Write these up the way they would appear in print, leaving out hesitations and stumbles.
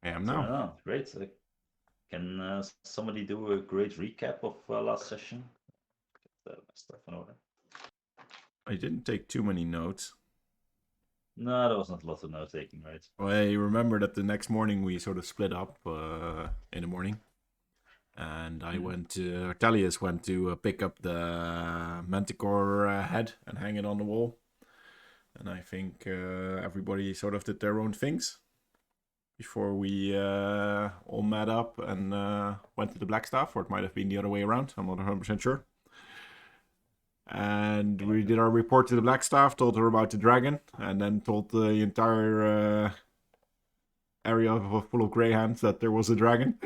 I am Turn it now. on. Great. Can somebody do a great recap of last session? Get my stuff in order. I didn't take too many notes. No, there was not a lot of note taking, right? I remember that the next morning we sort of split up in the morning. And I went to, Talius went to pick up the Manticore head and hang it on the wall. And I think everybody sort of did their own things before we all met up and went to the Blackstaff, or it might have been the other way around. I'm not 100% sure. And we did our report to the Blackstaff, told her about the dragon, and then told the entire area full of greyhounds that there was a dragon.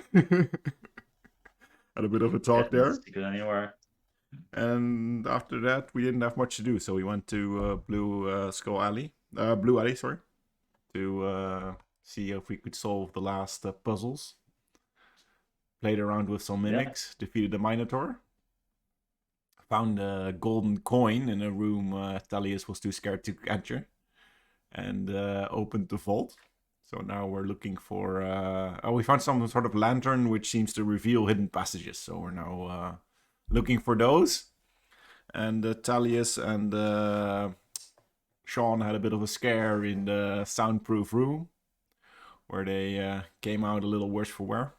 Had a bit of a talk Not a there. secret anywhere. And after that, we didn't have much to do, so we went to Blue Alley, sorry, to see if we could solve the last puzzles. Played around with some mimics, defeated the Minotaur. Found a golden coin in a room Talius was too scared to enter, and opened the vault. So now we're looking for... we found some sort of lantern which seems to reveal hidden passages, so we're now looking for those. And Talius and Sean had a bit of a scare in the soundproof room, where they came out a little worse for wear.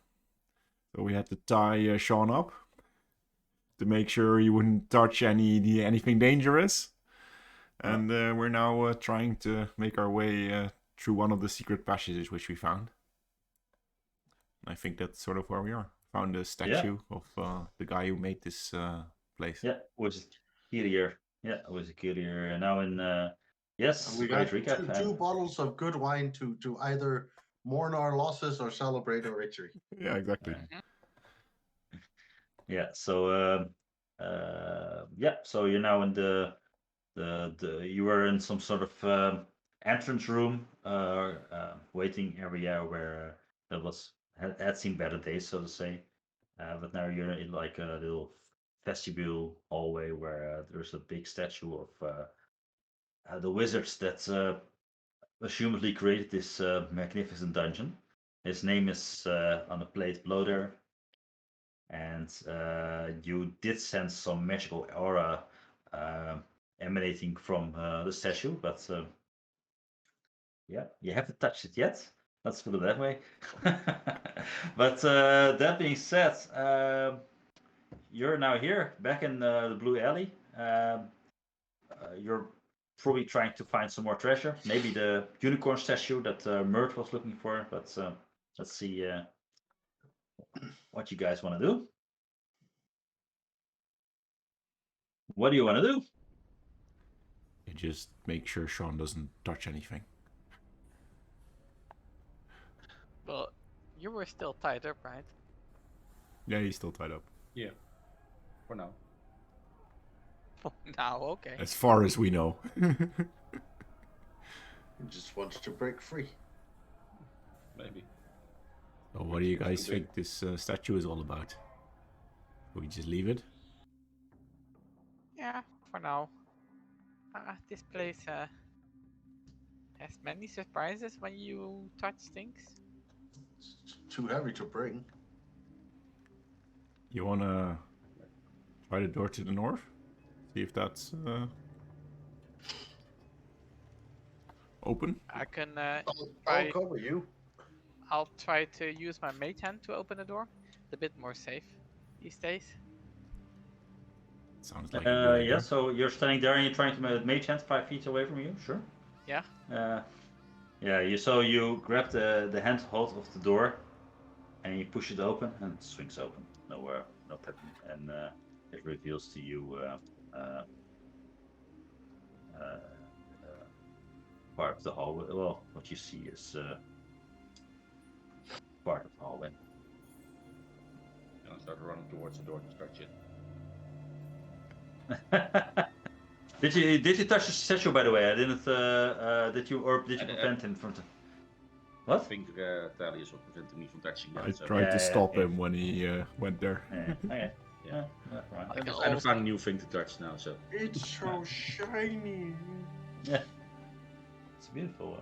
So we had to tie Sean up to make sure he wouldn't touch anything dangerous. And we're now trying to make our way through one of the secret passages which we found. I think that's sort of where we are. Found a statue of the guy who made this place. Yeah, was Kyrier. Yeah, was Kyrier. Now in yes, We great got recap. two bottles of good wine to either mourn our losses or celebrate our victory. Yeah, exactly. Yeah, so yeah, so you're now in the you were in some sort of entrance room, waiting area where that had seen better days, so to say. But now you're in like a little vestibule hallway where there's a big statue of the wizards that assumedly created this magnificent dungeon. His name is on the plate below there, and you did sense some magical aura emanating from the statue, but yeah, you haven't touched it yet. Let's put it that way. But that being said, you're now here, back in the Blue Alley. You're probably trying to find some more treasure. Maybe the unicorn statue that Mert was looking for. But let's see what you guys want to do. What do you want to do? You just make sure Sean doesn't touch anything. Well, you were still tied up, right? Yeah, he's still tied up. Yeah. For now. For now, okay. As far as we know. He just wants to break free. Maybe. So what do you guys think this statue is all about? Will we just leave it? Yeah, for now. This place has many surprises when you touch things. It's too heavy to bring. You wanna try the door to the north? See if that's open? I can I'll cover you. I'll try to use my mage hand to open the door. It's a bit more safe these days. Sounds like a good idea. Yeah, so you're standing there and you're trying to mage hand 5 feet away from you, sure? Yeah. Yeah, you grab the handhold of the door and you push it open and it swings open. No problem. And it reveals to you part of the hallway. Well, what you see is part of the hallway. And I start running towards the door to start shit. Did you touch the statue, by the way? I didn't. Did you prevent him from? What? I think Talius was preventing me from touching that. I so. tried to stop him when he went there. Okay. Yeah. Right. I found a new thing to touch now, so. It's so shiny. Yeah. It's beautiful.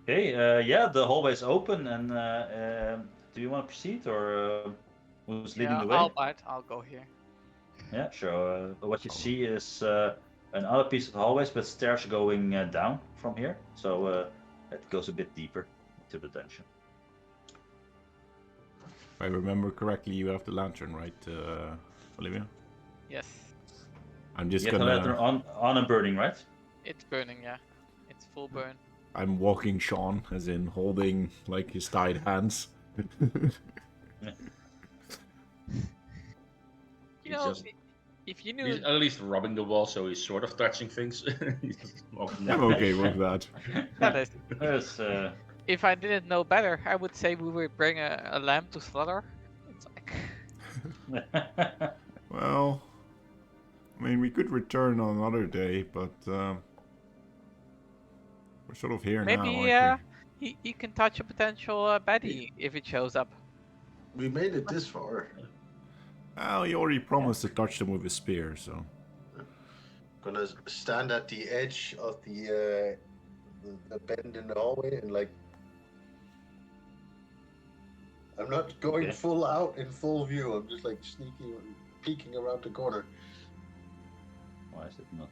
Okay, yeah, the hallway's open, and do you want to proceed, or who's leading Yeah, the way? I'll go here. Yeah, sure. What you see is another piece of hallways, but stairs going down from here, so it goes a bit deeper into the dungeon. If I remember correctly, you have the lantern, right, Olivia? Yes, I'm just You have the lantern gonna. on and burning, right? it's burning. Yeah, it's full burn. I'm walking Sean, as in holding like his tied hands. You He's know, just- if you knew, He's at least rubbing the wall, so he's sort of touching things. He's just walking down. I'm okay with that. that is, Yes, if I didn't know better, I would say we would bring a lamb to slaughter. It's like, Well, I mean, we could return on another day, but we're sort of here maybe now, aren't he can touch a potential baddie if it shows up. We made it this far. we? Well, he already promised to touch them with a spear, so. Gonna stand at the edge of the bend in the hallway and like. I'm not going Okay. full out in full view. I'm just like sneaking, peeking around the corner. Why is it not?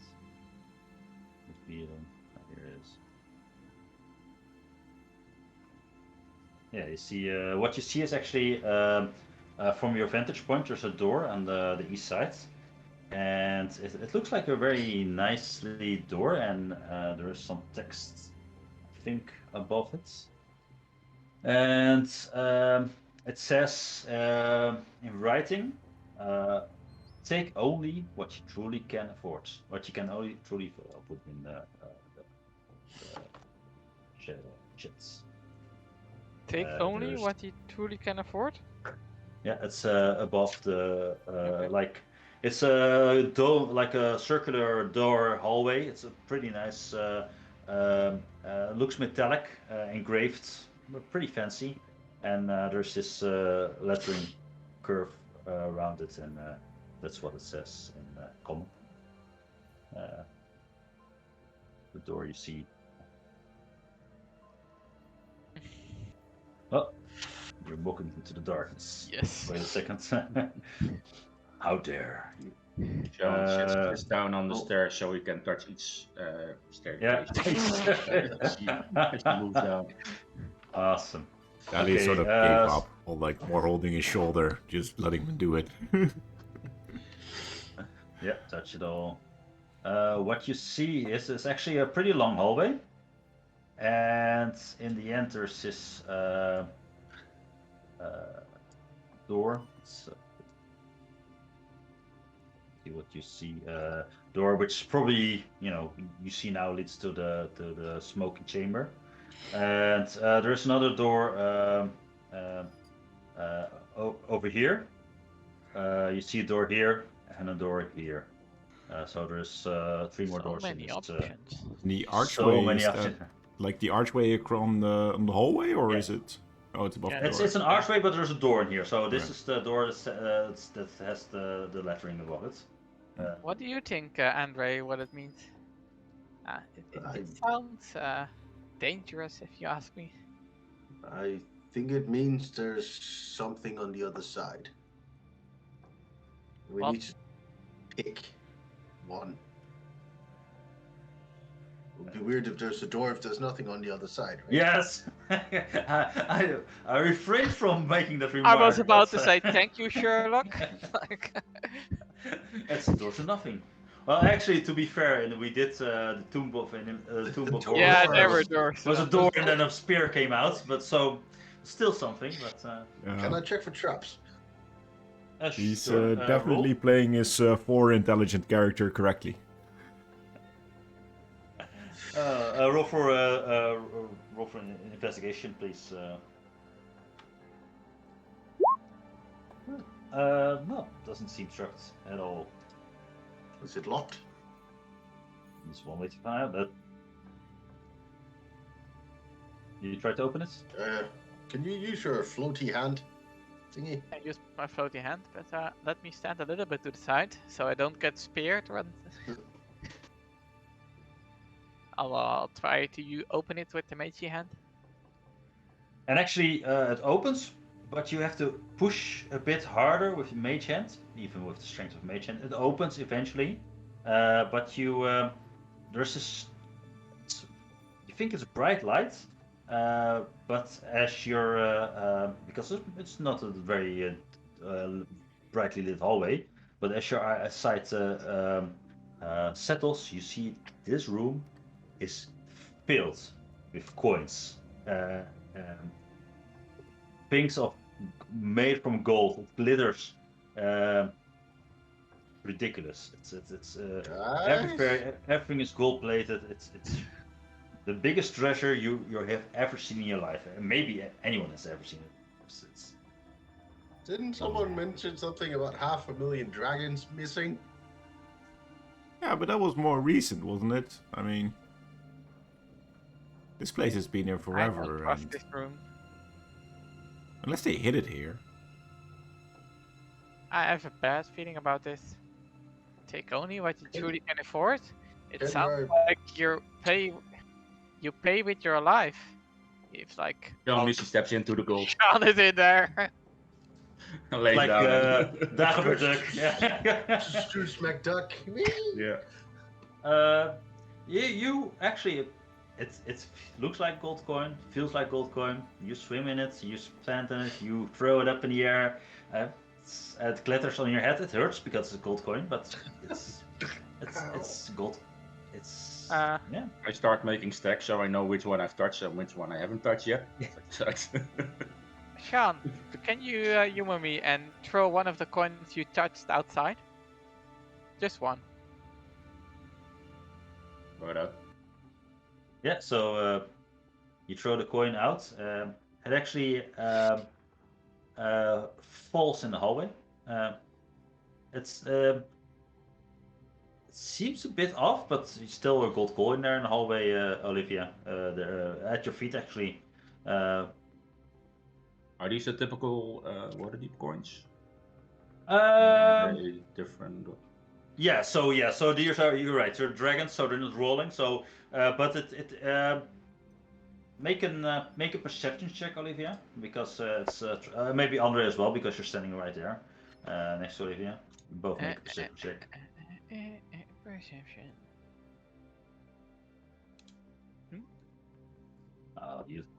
Here it is. Yeah, you see. What you see is actually from your vantage point. There's a door on the east side, and it looks like a very nicely door, and there is some text, I think, above it. And it says in writing, take only what you truly can afford. What you can only truly put in the chats. Take only there's- what he truly can afford. Yeah, it's above the like it's a door, like a circular door hallway. It's a pretty nice. Looks metallic, engraved, but pretty fancy. And there's this lettering curve around it, and that's what it says in common. The door you see. Oh, you're walking into the darkness. Yes. Wait a second. How dare you? Sean Uh, sits down on the oh. stairs so he can touch each staircase. Yeah. as he moves down. Awesome. Daddy Okay, sort of gave up, or like more holding his shoulder, just letting him do it. Yeah, touch it all. What you see is actually a pretty long hallway, and in the end there's this door. It's, see what you see. Door which probably you see now leads to the smoking chamber, and there's another door over here. You see a door here and a door here. So there's 3 more So doors in many this. options. The So archway many is that options. like the archway on the hallway, or Yeah. is it? Oh, it's above Yeah, the It's door. it's an archway, but there's a door in here. So this Right. is the door that has the lettering above it. What do you think, Andre? What it means? It sounds dangerous, if you ask me. I think it means there's something on the other side. We Well- need to pick one. It would be weird if there's a door if there's nothing on the other side, right? Yes, I refrained from making that remark. I was about but, to say thank you, Sherlock. Like, It's a door to nothing. Well, actually, to be fair, and we did the Tomb of Horrors. yeah, Doors. there were doors. There was a door, and then a spear came out. But so, still something. But Can I check for traps? He's sure, definitely roll. playing his 4 intelligent character correctly. Roll for an investigation, please. No, doesn't seem trapped at all. Is it locked? There's one way to find out. But you try to open it? Can you use your floaty hand thingy? I use my floaty hand, but let me stand a little bit to the side so I don't get speared. I'll try to open it with the magey hand. And actually, it opens, but you have to push a bit harder with your mage hand, even with the strength of mage hand. It opens eventually, but there's this. You think it's a bright light, but as you're because it's not a very brightly lit hallway, but as your sight settles, you see this room is filled with coins. Things made from gold. It glitters. Ridiculous. It's everything is gold plated. It's the biggest treasure you have ever seen in your life, and maybe anyone has ever seen it. Didn't someone mention something about 500,000 dragons missing? Yeah, but that was more recent, wasn't it? I mean, this place has been here I don't forever, trust and this room. unless they hid it here. I have a bad feeling about this. Take only what you truly can afford. It Can sounds I- like you pay with your life. It's like John Lucy steps into the gold. Sean is in there. Lays Like down. Dagobert Duck. Yeah. Scrooge McDuck. Yeah. You actually, it looks like gold coin, feels like gold coin. You swim in it, you plant in it, you throw it up in the air. It glitters on your head. It hurts because it's a gold coin, but it's gold. It's yeah. I start making stacks so I know which one I've touched and which one I haven't touched yet. Sean, can you humor me and throw one of the coins you touched outside? Just one. But Yeah. So you throw the coin out. It actually falls in the hallway. It seems a bit off, but it's still a gold coin there in the hallway, Olivia. There, at your feet, actually. are these the typical Waterdeep coins? Um, Very different. Yeah. So these are, you're right. They're dragons, so they're not rolling. So, but make a perception check, Olivia, because it's maybe Andre as well, because you're standing right there next to Olivia. Both make a perception check. Perception.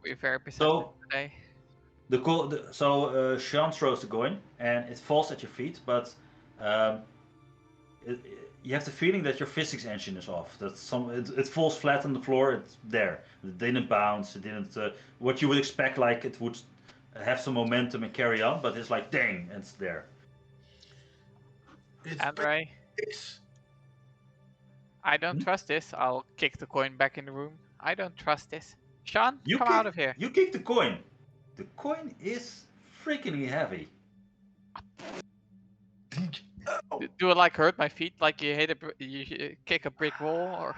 We're very perceptive today. Sean throws the coin and it falls at your feet, but you have the feeling that your physics engine is off. That it falls flat on the floor. It's there. It didn't bounce. It didn't. What you would expect, like it would have some momentum and carry on, but it's like dang, and it's there. It's Andre, basics. I don't trust this. I'll kick the coin back in the room. I don't trust this. Sean, come out of here. You kick the coin. The coin is freakingly heavy. Do it like hurt my feet, like you kick a brick wall, or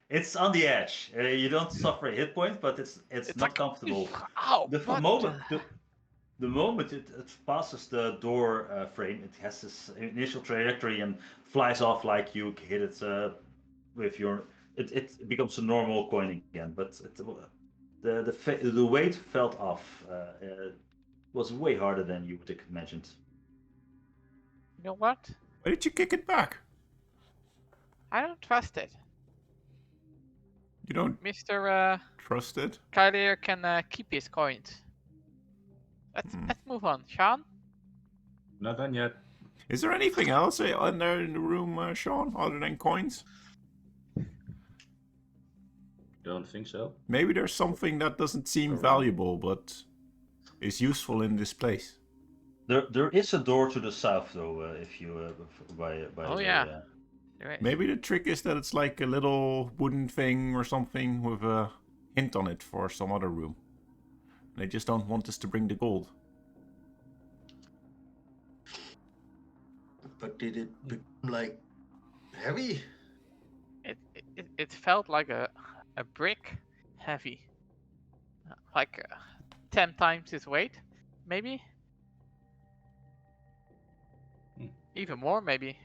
It's on the edge. You don't suffer a hit point, but it's not like, comfortable. Ow! The moment it passes the door frame, it has this initial trajectory and flies off like you hit it with your. It becomes a normal coin again, but the weight felt off. It was way harder than you would have imagined. You know what? Why did you kick it back? I don't trust it. You don't Mr. trust it? Kylier can keep his coins. Let's move on. Sean? Not done yet. Is there anything else in there in the room, Sean, other than coins? Don't think so. Maybe there's something that doesn't seem valuable, but is useful in this place. There is a door to the south, though. If you by Oh, the yeah. way, There is. Maybe the trick is that it's like a little wooden thing or something with a hint on it for some other room. They just don't want us to bring the gold. But did it become like heavy? It felt like a brick heavy. Like 10 times its weight, maybe? Even more, maybe.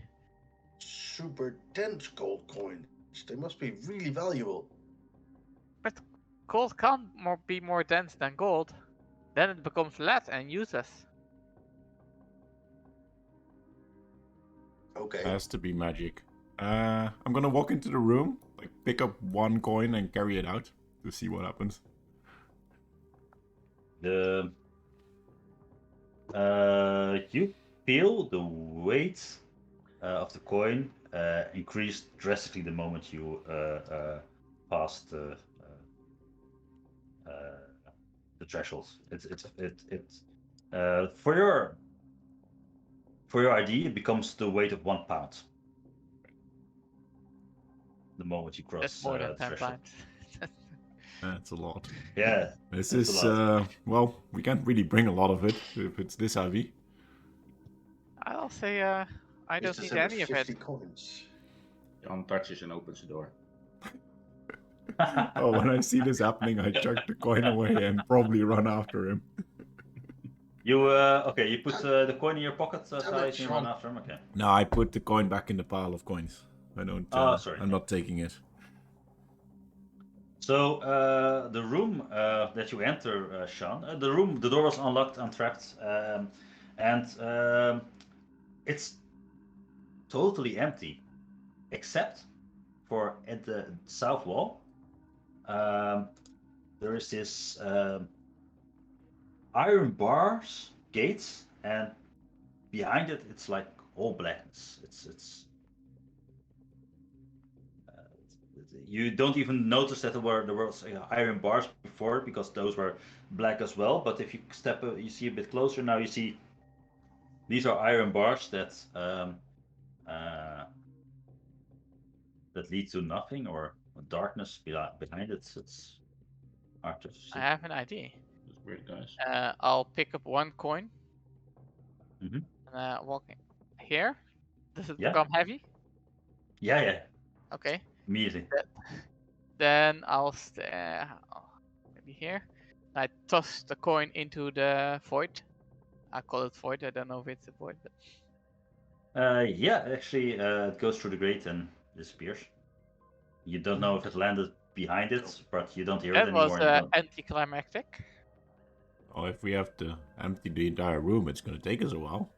Super dense gold coins. They must be really valuable. gold can't be more dense than gold. Then it becomes lead and useless. Okay. Has to be magic. I'm gonna walk into the room, like pick up one coin and carry it out to see what happens. The you feel the weight of the coin increase drastically the moment you pass the thresholds. It's for your ID, it becomes the weight of 1 pound. The moment you cross That's more than the 10 threshold. pints. That's a lot. Yeah, This That's is a lot. well, we can't really bring a lot of it if it's this heavy. I'll say I don't Mr. need Simmer, any of it. 50 coins. Jan touches and opens the door. Oh, when I see this happening, I chuck the coin away and probably run after him. You okay? You put the coin in your pocket, Damn it, Thijs, and you run Sean. after him. Okay. No, I put the coin back in the pile of coins. I don't. Oh, sorry. I'm not taking it. So the room that you enter, Sean, the door was unlocked, untrapped, and it's totally empty, except for at the south wall. There is this iron bars, gates, and behind it, it's like all blackness. It's you don't even notice that there was iron bars before because those were black as well. But if you step, you see a bit closer now. You see these are iron bars that that lead to nothing or darkness behind it. It's hard to see. I have an idea. That's weird, guys. I'll pick up one coin. Mhm. And walk here. Does it Yeah. become heavy? Yeah, Okay. immediately. Then I'll maybe here. I toss the coin into the void. I call it void. I don't know if it's a void, but Yeah, actually, it goes through the grate and disappears. You don't know if it landed behind it, but you don't hear it that was anymore. and you don't... anticlimactic. Oh, if we have to empty the entire room, it's gonna take us a while.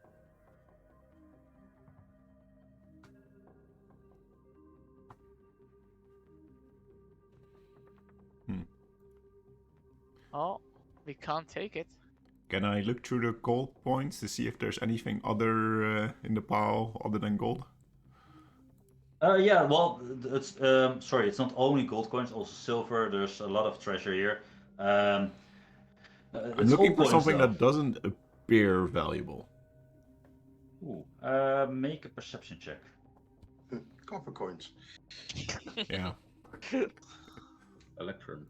Oh, we can't take it. Can I look through the gold points to see if there's anything other in the pile other than gold? Yeah, well, it's sorry, it's not only gold coins, also silver. There's a lot of treasure here. I'm It's looking all for coins, something though. that doesn't appear valuable. Ooh, make a perception check. Copper coins. Yeah, Electron.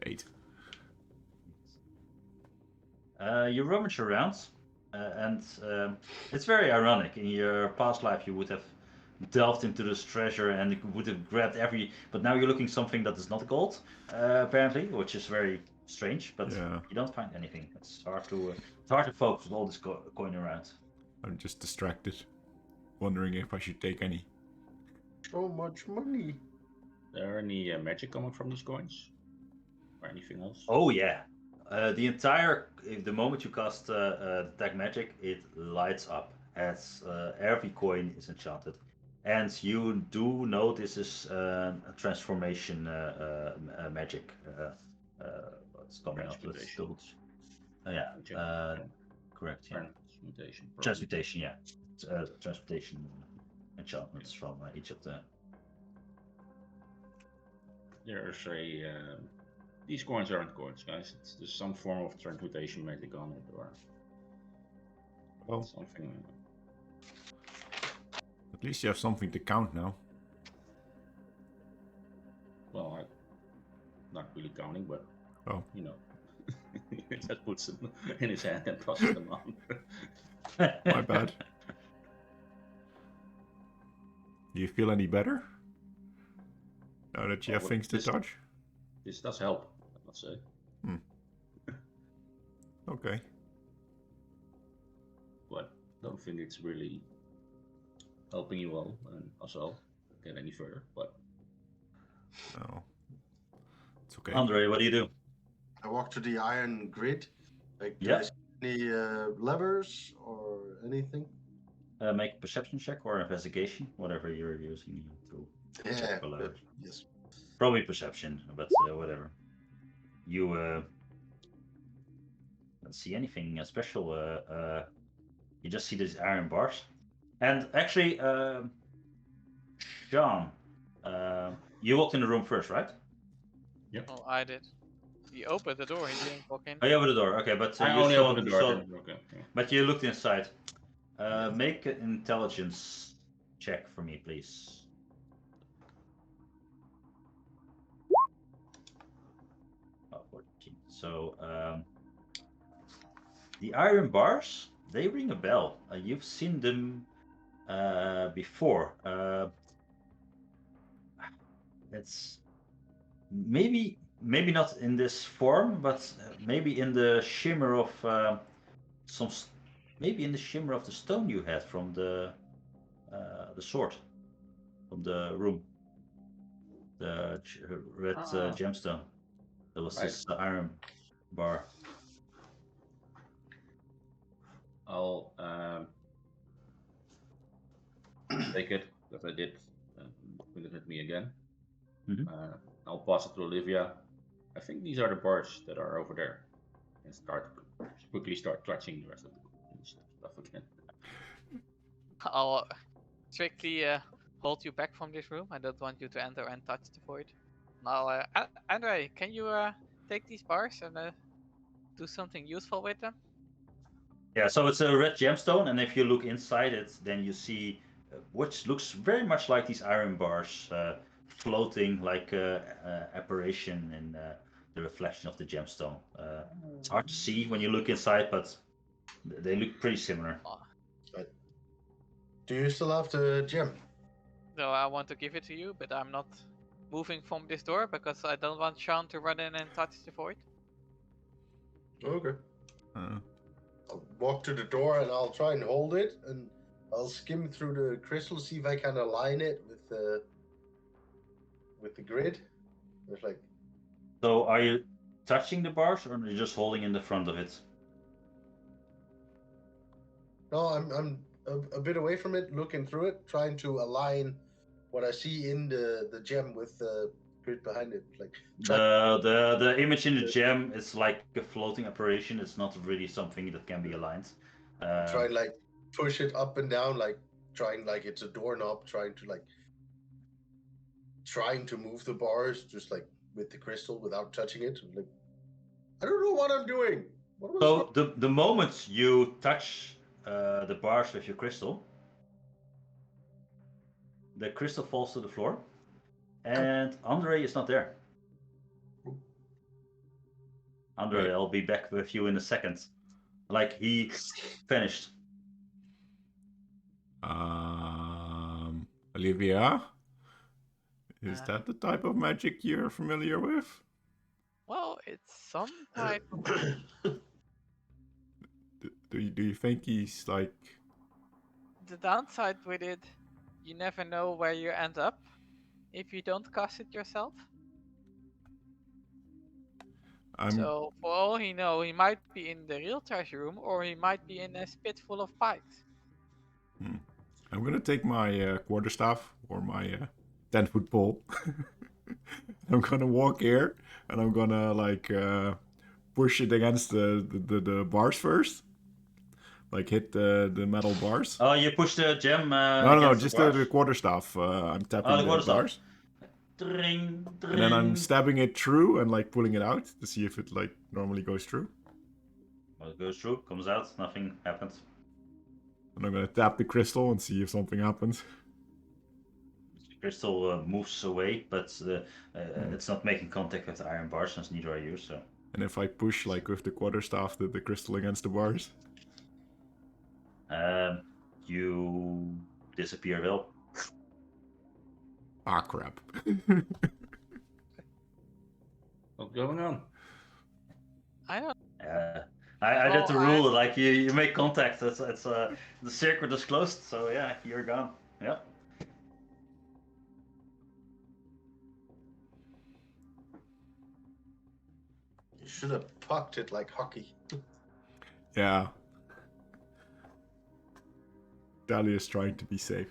8. You rummage around, and it's very ironic. In your past life, you would have delved into this treasure and you would have grabbed every. But now you're looking something that is not gold, apparently, which is very strange. But Yeah. you don't find anything. It's hard to focus with all this coin around. I'm just distracted, wondering if I should take any. So much money. There any magic coming from these coins? Or anything else? Oh yeah, the moment you cast detect magic, it lights up as every coin is enchanted, and you do know this is a transformation magic. What's coming up? Let's Transmutation. double. Yeah, Magic. correct. Yeah, Transmutation. probably. transmutation. Yeah, transmutation enchantments from each of the. There's a. These coins aren't coins, guys. There's some form of transmutation magic on it, or Well, something. at least you have something to count now. Well, I'm not really counting, but Oh. you know, he just puts them in his hand and tosses them on. My bad. Do you feel any better? Now that you have Well, things to this- touch? This does help, I must say. Okay. But don't think it's really helping you all and us all get any further. But No. Okay. Andre, what do you do? I walk to the iron grid. Like, do Yeah. I see any levers or anything? Make a perception check or investigation, whatever you're using to Yeah. check for levers. Yes. Probably perception, but whatever. You don't see anything special. You just see these iron bars. And actually, Sean, you walked in the room first, right? Oh, I did. He opened the door. He didn't walk in. Oh, you opened the door. Okay, but I you only saw, opened the you door. saw- Didn't look in. Yeah. but you looked inside. Yes. Make an intelligence check for me, please. Oh, 14. So, the iron bars, they ring a bell. You've seen them before. It's maybe not in this form, but maybe in the shimmer of maybe in the shimmer of the stone you had from the sword from the room, the red Ah. gemstone. There was Right. this iron bar. I'll take it that I did. Put it at me again. Mhm. I'll pass it to Olivia. I think these are the bars that are over there, and quickly start clutching the rest of the stuff again. I'll strictly hold you back from this room. I don't want you to enter and touch the void. Now, Andre, can you take these bars and do something useful with them? Yeah, so it's a red gemstone, and if you look inside it, then you see which looks very much like these iron bars floating like apparition in the reflection of the gemstone. It's hard to see when you look inside, but they look pretty similar. Do you still have the gem? So I want to give it to you, but I'm not moving from this door because I don't want Sean to run in and touch the void. Okay. Uh, I'll walk to the door and I'll try and hold it, and I'll skim through the crystal, see if I can align it with the grid. It's like, So are you touching the bars, or are you just holding in the front of it? no, I'm a bit away from it, looking through it, trying to align what I see in the gem with the grid behind it. Like, The image in the gem is like a floating apparition. It's not really something that can be aligned. try and like push it up and down, like trying like it's a doorknob, trying to move the bars just like with the crystal without touching it. Like, I don't know what I'm doing. What am I So supposed- the moment you touch the bars with your crystal, the crystal falls to the floor, and Andre is not there. Andre, Right. I'll be back with you in a second. Like he finished. Olivia, is Uh. that the type of magic you're familiar with? Well, it's some type. Do you think he's like? The downside with it, you never know where you end up if you don't cast it yourself. So for all he know, he might be in the real treasure room, or he might be in a spit full of pikes. I'm gonna take my quarterstaff or my 10-foot pole. I'm gonna walk here and I'm gonna like push it against the bars first. Like hit the metal bars. Oh, you push the gem. No, against just the the bars? quarterstaff. I'm tapping Oh, the the quarterstaff. bars. Dring, dring. And then I'm stabbing it through and like pulling it out to see if it like normally goes through. Well, it goes through, comes out, nothing happens. And I'm gonna tap the crystal and see if something happens. The crystal moves away, but it's not making contact with the iron bars, since neither are you. So And if I push like with the quarterstaff the crystal against the bars. you disappear. Well, Ah crap. What's going on? I don't. I did the Well, rule like you make contact. It's the circuit is closed, so yeah, you're gone. Yeah. should have pucked it like hockey. Yeah. Dahlia's trying to be safe.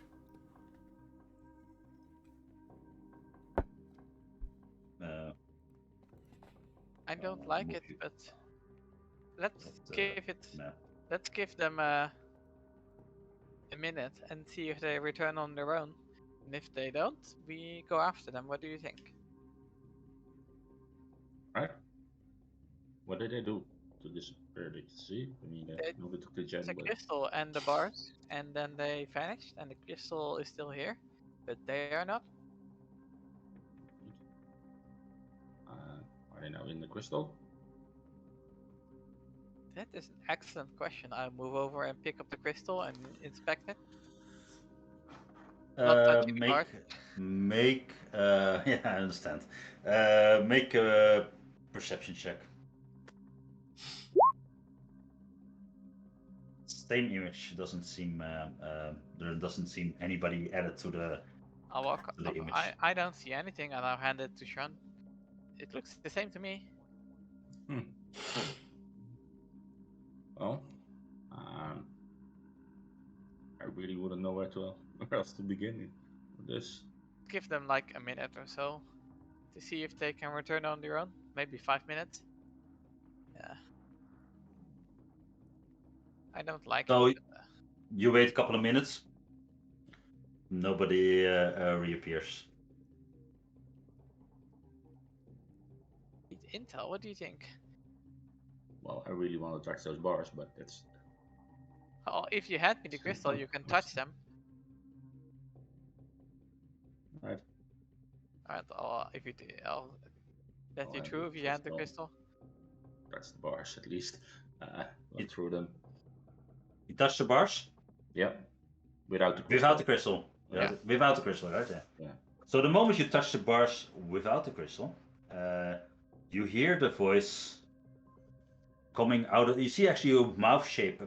I don't I'll like move it, you. but let's That, give it. map. Let's give them a minute and see if they return on their own. And if they don't, we go after them. What do you think? Right? What did they do to disappear? Did you see? I mean, They- nobody took the gem, The but crystal and the bars, and then they vanished, and the crystal is still here, but they are not. are they now in the crystal? That is an excellent question. I'll move over and pick up the crystal and inspect it. Not touching the bars. Make yeah, I understand. Make a perception check. Same image doesn't seem there doesn't seem anybody added to the I'll walk to the up. image. I don't see anything, and I'll hand it to Sean. It looks the same to me. Well, I really wouldn't know where else to begin with this. Give them like a minute or so to see if they can return on their own. Maybe 5 minutes. Yeah. I don't like So it. you wait a couple of minutes. Nobody reappears. Intel, what do you think? Well, I really want to touch those bars, but that's Oh, if you hand me the crystal, you can touch them. right. Alright, if you I'll let I'll you hand through the if you hand the crystal. crystal. Touch the bars at least. Look through them. You touch the bars Yep. Without the crystal. without the crystal. Yeah. Without the crystal, right? Yeah. So the moment you touch the bars without the crystal, you hear the voice coming out of. You see actually a mouth shape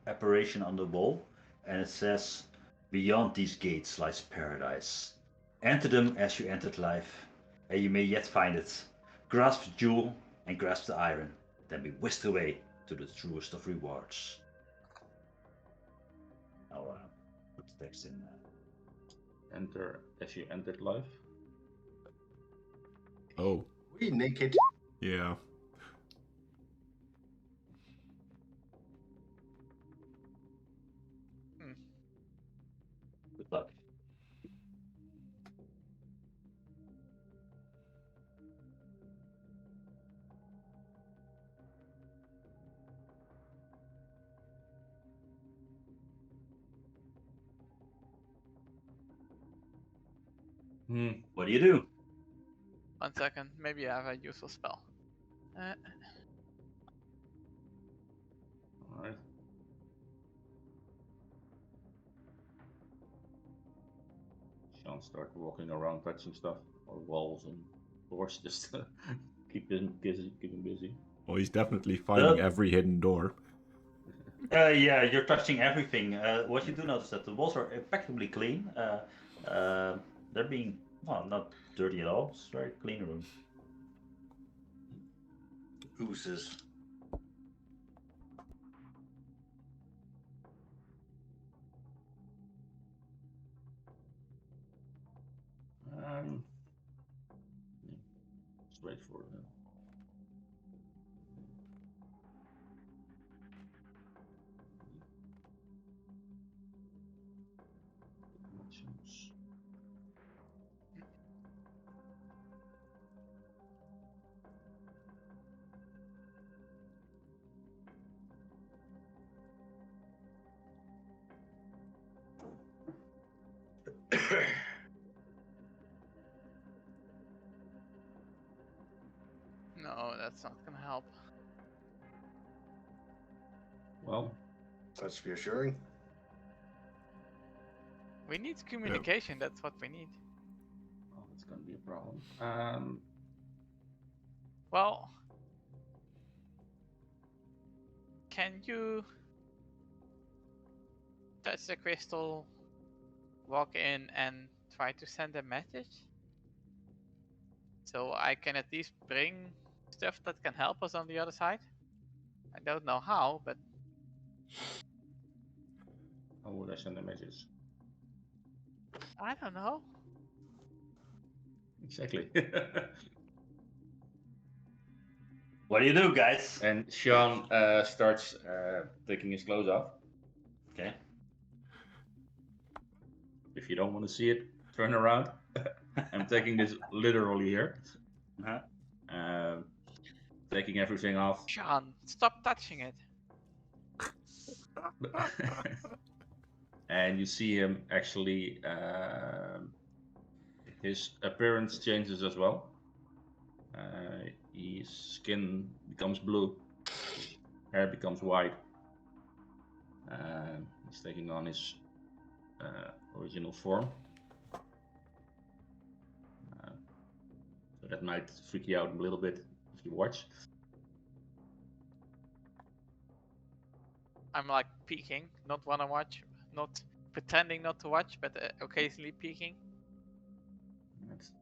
apparition on the wall, and it says, "Beyond these gates lies paradise. Enter them as you entered life, and you may yet find it. Grasp the jewel and grasp the iron, then be whisked away to the truest of rewards." I'll put the text in. Enter as you entered life. Oh, We naked. yeah. Good luck. What do you do? 1 second, maybe I have a useful spell. Alright. Sean start walking around touching stuff or walls and doors just to keep him busy. Well, he's definitely finding Uh, every hidden door. Yeah, you're touching everything. What you do notice that the walls are effectively clean. They're being, well, not dirty at all. It's a very clean room. Oozes. Straight for it. No, that's not gonna help. Well, That's reassuring. We need communication, that's what we need. well, that's gonna be a problem. Well, can you touch the crystal, walk in, and try to send a message? So I can at least bring stuff that can help us on the other side. I don't know how, but How would I send a message? I don't know. Exactly. What do you do, guys? And Sean starts taking his clothes off. Okay. If you don't want to see it, turn around. I'm taking this literally here. Uh-huh. Taking everything off. Sean, stop touching it. And you see him actually, his appearance changes as well. His skin becomes blue, hair becomes white. He's taking on his original form. So that might freak you out a little bit if you watch. I'm like peeking, not wanna watch, not pretending not to watch, but occasionally peeking. That's...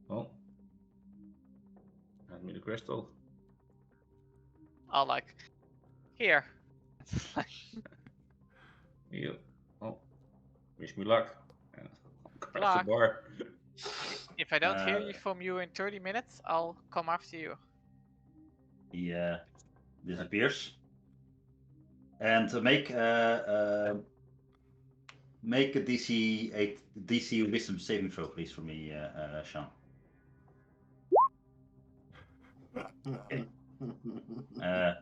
Well, hand me the crystal. I'll like, here. You, oh, wish me luck. And grab Luck. the bar. If I don't hear from you in 30 minutes, I'll come after you. He disappears. And make a DC Wisdom saving throw, please, for me, Sean.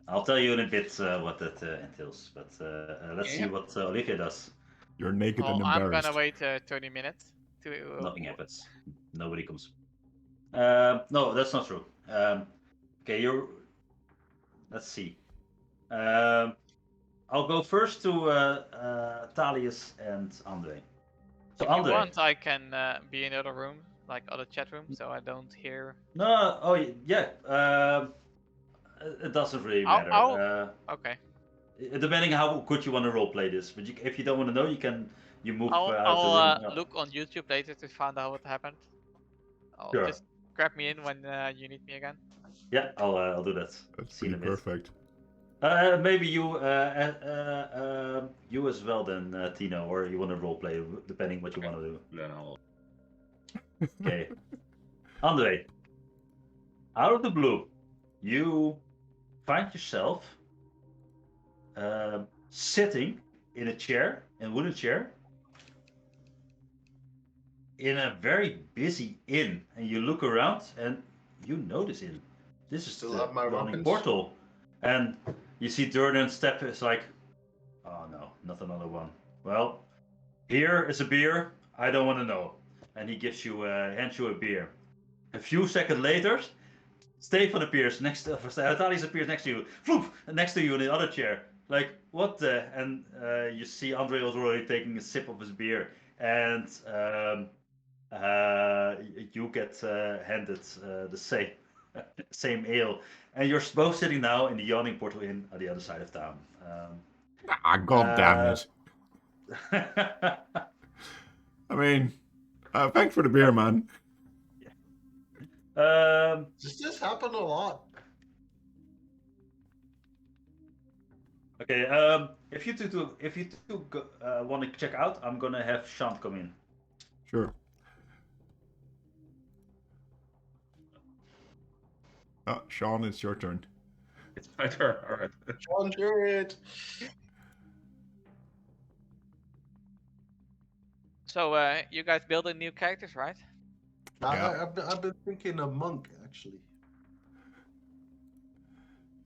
I'll tell you in a bit what that entails, but let's see what Olivia does. You're naked and I'm embarrassed. gonna wait 30 minutes to. Nothing happens. Nobody comes. No, that's not true. Okay, let's see. I'll go first to Thalius and Andre. So If Andre. you want, I can be in other room, like other chat room, so I don't hear. No, oh yeah. It doesn't really matter. Okay. Depending how good you want to roleplay this, but if you don't want to know, you move out I'll the room. look on YouTube later to find out what happened. Sure. Just grab me in when you need me again. Yeah, I'll do that. That's See you pretty in a bit. perfect. Maybe you you as well then, Tino, or you want to roleplay, depending what you want to do. Then I'll... Okay. Andre, out of the blue, you find yourself sitting in a wooden chair, in a very busy inn, and you look around and you know this inn. This is Still the have my yawning weapons? portal, and you see Durden step. It's like, oh no, not another one. Well, here is a beer. I don't want to know. And he hands you a beer. A few seconds later, Stefan appears next to Thalius appears next to you. Floop! Next to you in the other chair. Like, what the? And you see Andre was already taking a sip of his beer. And you get handed the same ale. And you're both sitting now in the Yawning Portal Inn at the other side of town. God damn it. I mean, thanks for the beer, man. Does this happen a lot? Okay. If you two want to check out, I'm gonna have Sean come in. Sure. Sean, it's your turn. It's my turn, alright. Sean, do it. So you guys building new characters, right? Yeah. I've been thinking of monk actually.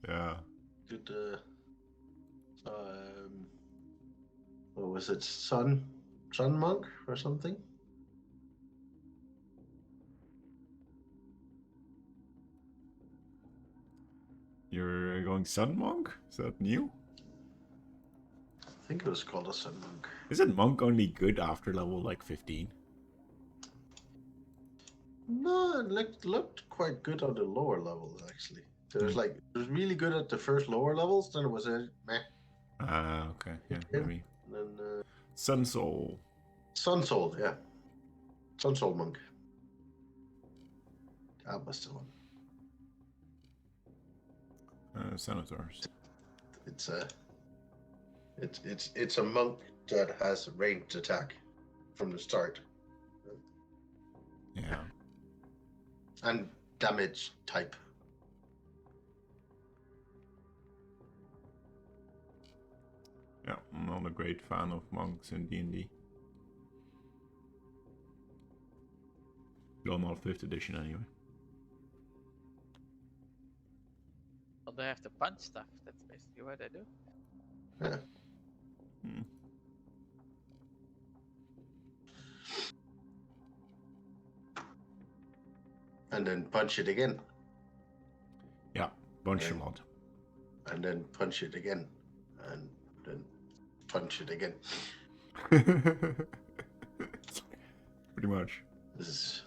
Yeah. Did what was it? Sun monk or something? You're going Sun Monk? Is that new? I think it was called a sun monk. Isn't Monk only good after level like 15? No, it looked quite good on the lower levels actually. So it was really good at the first lower levels, then it was a meh. Okay. Yeah, maybe. And then Sun Soul. Sun Soul, yeah. Sun Soul monk. That was the one. Senators. It's a monk that has ranged attack from the start Yeah. and damage type. Yeah, I'm not a great fan of monks in D&D. Well, not 5th edition anyway. Well, they have to punch stuff. That's basically what they do. Yeah. Hmm. And then punch it again. Yeah, bunch a Yeah. lot. And then punch it again. And then punch it again. Pretty much. This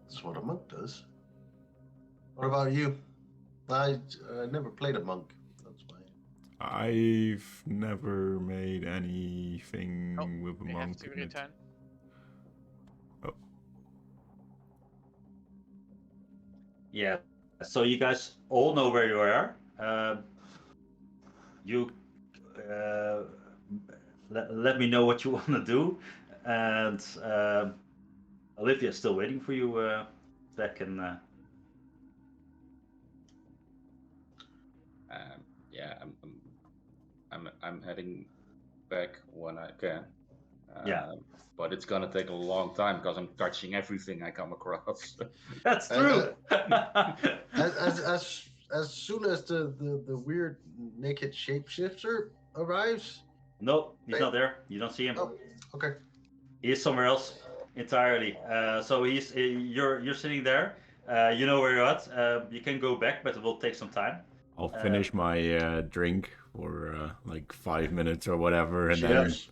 is what a monk does. What about you? I never played a monk. That's why. I've never made anything Oh, with a We have monk to in it. return. Yeah. So you guys all know where you are. You let me know what you want to do, and Olivia's still waiting for you back in. Yeah, I'm heading back when I can. Yeah. But it's gonna take a long time because I'm touching everything I come across. That's true. As soon as the weird naked shapeshifter arrives. No, he's not there. You don't see him. Oh, okay. He's somewhere else entirely. So you're sitting there. You know where you're at. You can go back, but it will take some time. I'll finish my drink for like 5 minutes or whatever, and then Cheers.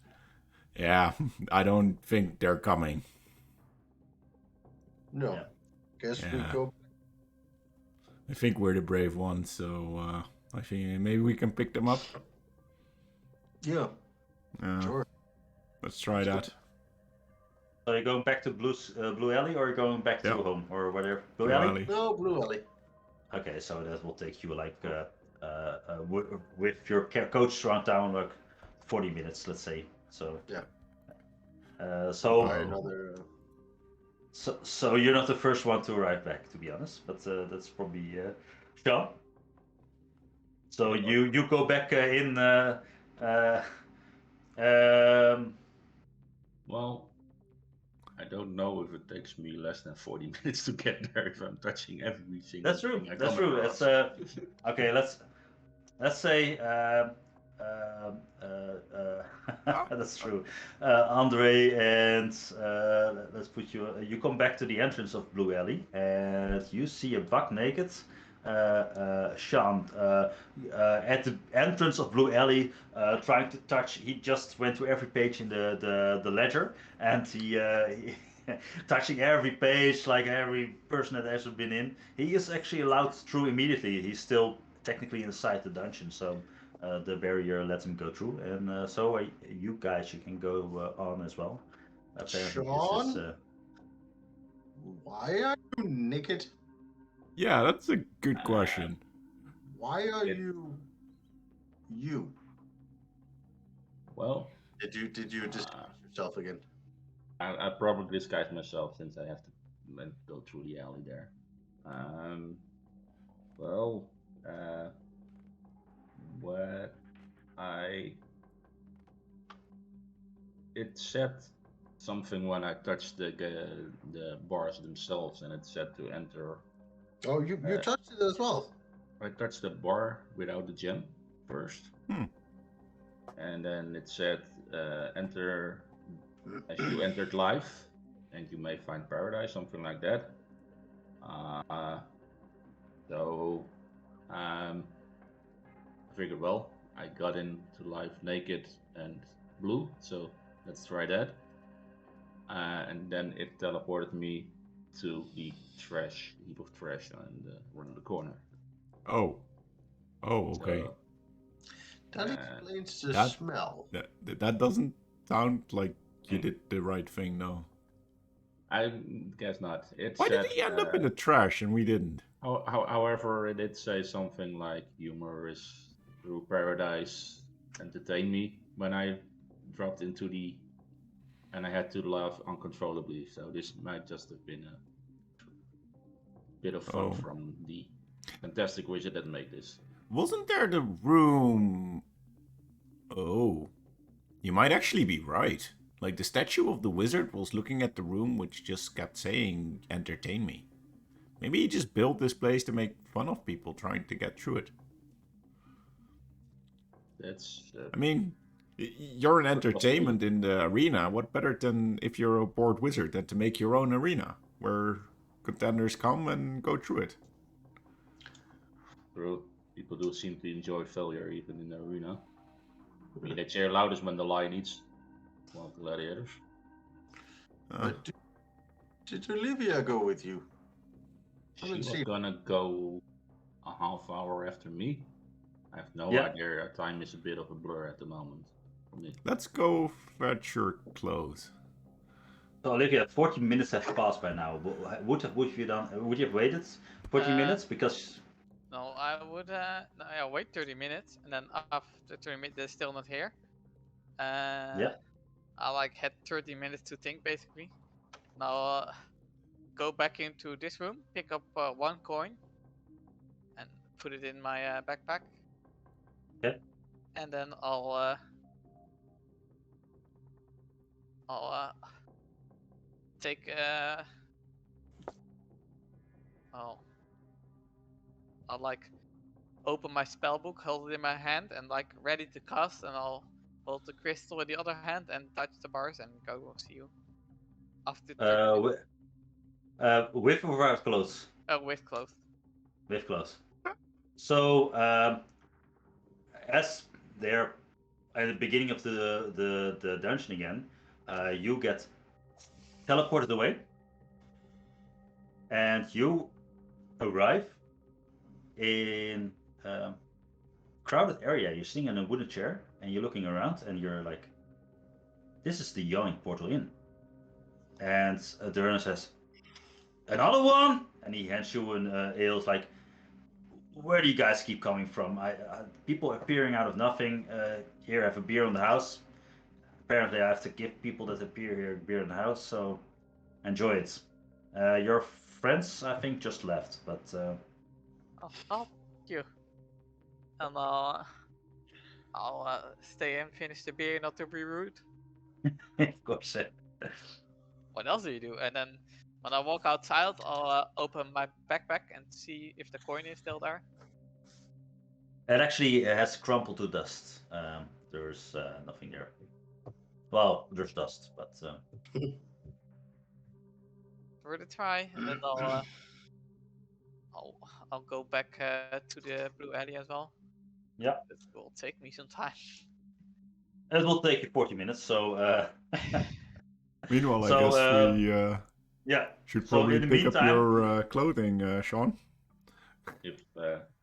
yeah, I don't think they're coming. No. Yeah. Guess we Yeah. go. I think we're the brave ones, so I think maybe we can pick them up. Yeah. Sure. Let's try that. So you're going back to Blue Alley, or you're going back to Yeah. home, or whatever? Blue Alley. No, Blue Alley. Okay, so that will take you like with your coach around town like 40 minutes, let's say. So Yeah. So Buy another. so you're not the first one to arrive back, to be honest, but that's probably Sean. So you go back in. Well, I don't know if it takes me less than 40 minutes to get there if I'm touching every single That's true. thing I That's come true. across. It's okay. Let's say that's true. Andre, and let's put you. You come back to the entrance of Blue Alley, and you see a buck naked Sean at the entrance of Blue Alley, trying to touch. He just went to every page in the ledger, and he touching every page, like every person that has been in. He is actually allowed through immediately. He's still technically inside the dungeon, so the barrier lets him go through. And so you guys, you can go on as well. Apparently, this is. Sean? Why are you naked? Yeah, that's a good question. Why are It- you? Well, Did you disguise yourself again? I probably disguise myself since I have to go through the alley there. Well, what it said something when I touched the bars themselves, and it said to enter. Oh, you touched it as well. I touched the bar without the gem first, and then it said enter as you entered life, and you may find paradise, something like that. So I figured, well, I got into life naked and blue, so let's try that. And then it teleported me to the heap of trash on the corner. Oh, okay. So, That Uh, explains the that- smell. That doesn't sound like you did the right thing, no. I guess not. It Why said, did he end up in the trash and we didn't? However, it did say something like humor is through paradise, entertain me when I dropped into the, and I had to laugh uncontrollably. So this might just have been a bit of fun Oh. from the fantastic wizard that made this. Wasn't there the room? Oh, you might actually be right. Like the statue of the wizard was looking at the room which just kept saying, entertain me. Maybe he just built this place to make fun of people trying to get through it. That's I mean, you're an entertainment in the arena. What better than if you're a bored wizard than to make your own arena where contenders come and go through it? true. People do seem to enjoy failure even in the arena. I mean, they cheer loudest when the lion eats one of the gladiators. But did Olivia go with you? She haven't was seen- gonna go a half hour after me. I have no Yeah. idea. Time is a bit of a blur at the moment for me. Let's go fetch your clothes. So Olivia, 40 minutes have passed by now. Would you have waited 40 minutes? Because No, I would no, yeah, wait 30 minutes, and then after 30 minutes they're still not here. I like had 30 minutes to think basically. Now go back into this room, pick up 1 coin, and put it in my backpack. Okay. And then I'll take I'll like open my spell book, hold it in my hand, and like ready to cast, and I'll hold the crystal with the other hand and touch the bars and go see you. After 30 minutes. with or without clothes? With clothes. With clothes. So as they're at the beginning of the dungeon again, you get teleported away, and you arrive in a crowded area. You're sitting in a wooden chair, and you're looking around, and you're like, "This is the Yawning Portal Inn." And Durna says, "Another one!" And he hands you an ale. It's like, "Where do you guys keep coming from? People appearing out of nothing. Here, I have a beer on the house. Apparently, I have to give people that appear here beer in the house, so enjoy it. Your friends, I think, just left, but Oh, thank you. And I'll stay and finish the beer, not to be rude. of course. What else do you do? And then when I walk outside, I'll open my backpack and see if the coin is still there. It actually has crumpled to dust. There's nothing there. Well, there's dust, but Worth a try, and then I'll go back to the blue alley as well. yeah, It will take me some time. it will take you 40 minutes. So Meanwhile, I So, guess we yeah. should so probably in the pick up meantime- your clothing, Sean. If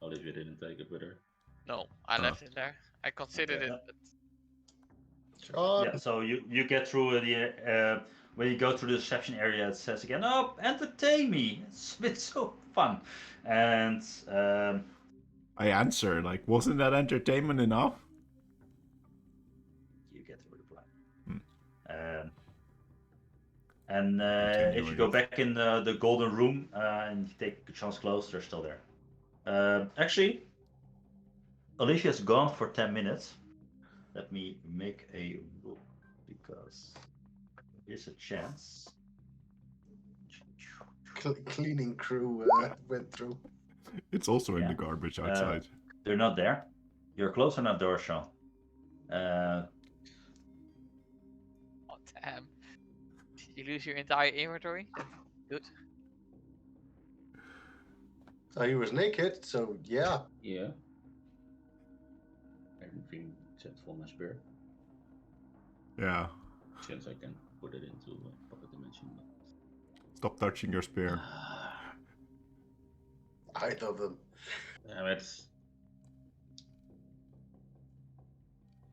Olivia didn't take it with her. No, I left it there. I considered Okay. it, but Sean, Yeah, so you get through the when you go through the reception area, it says again, "Oh, entertain me! It's been so fun," and I answer, like, wasn't that entertainment enough? you get through the plan. Hmm. And if you Continuing go it. back in the golden room and you take Sean's clothes, they're still there. Actually, Olivia's gone for 10 minutes. Let me make a rule because there's a chance. cleaning crew went through. It's also in Yeah. the garbage outside. They're not there. Your clothes are not there, Sean. oh damn. Did you lose your entire inventory? Good. So he was naked, so yeah. Yeah. Everything except for my spear. Yeah. Since I can put it into pocket dimension. Stop touching your spear. Either of them. Damn it.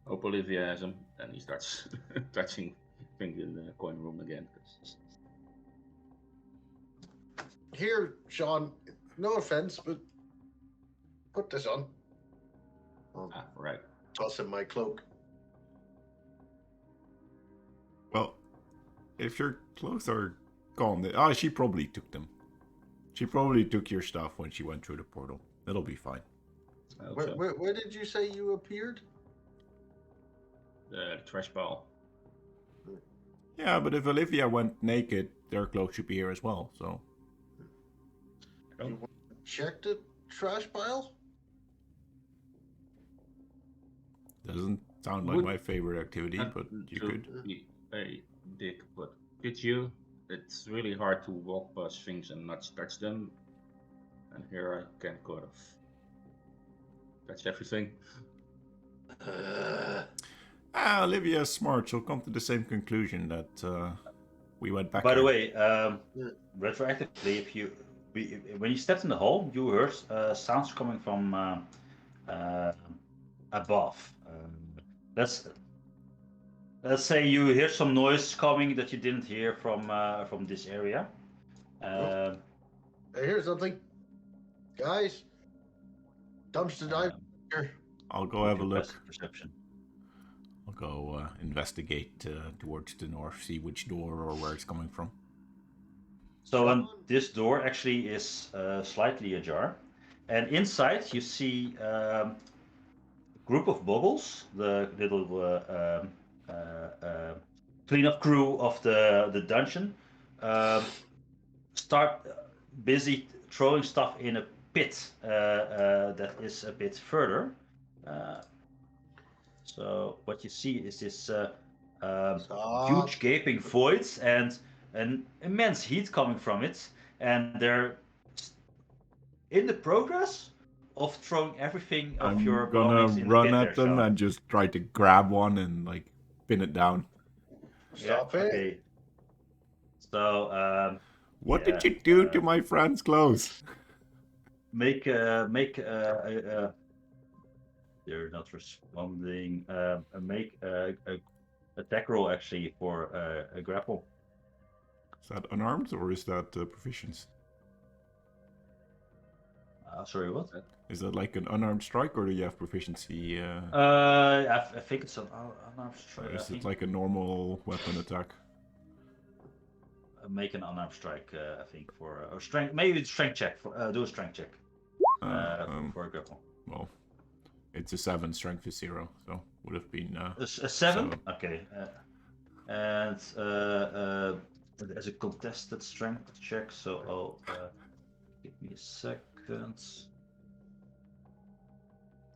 Hope Olivia has him. Then he starts touching things in the coin room again. Here, Sean, No offense, but put this on. I'll Ah, right. toss him my cloak. Well, if your clothes are gone, oh, she probably took them. She probably took your stuff when she went through the portal. It'll be fine. I hope Where, so. where did you say you appeared? The trash pile. Yeah, but if Olivia went naked, their clothes should be here as well, so... You want to check the trash pile? Doesn't sound like Would- my favorite activity, Not but you to could. be very dick, but could you? It's really hard to walk past things and not touch them. And here I can kind of touch everything. Olivia's smart. She'll come to the same conclusion that we went back. By the here. way, retroactively, when you stepped in the hole, you heard sounds coming from above. Let's say you hear some noise coming that you didn't hear from this area. I hear something. Guys, dumpster dive here. I'll go have a look. Perception. I'll go investigate towards the north, see which door or where it's coming from. So this door actually is slightly ajar, and inside you see a group of bubbles, the little cleanup crew of the dungeon, start busy throwing stuff in a pit that is a bit further. So what you see is this huge gaping void and an immense heat coming from it, and they're in the progress of throwing everything of I'm your gonna belongings in the run pit at there, them Sean. and just try to grab one and like pin it down. Stop it. Okay. So What Yeah, did you do to my friend's clothes? make they're not responding. Make a attack roll actually for a grapple. Is that unarmed or is that proficiency? Sorry, what? Is that like an unarmed strike or do you have proficiency? I think it's an unarmed Or strike. I is think. it like a normal weapon attack? Make an unarmed strike. I think for or strength. Maybe it's strength check. Do a strength check for a grapple. Well, it's a 7, strength is 0, so would have been. A 7. So- Okay. And as a contested strength check, so I'll give me a second.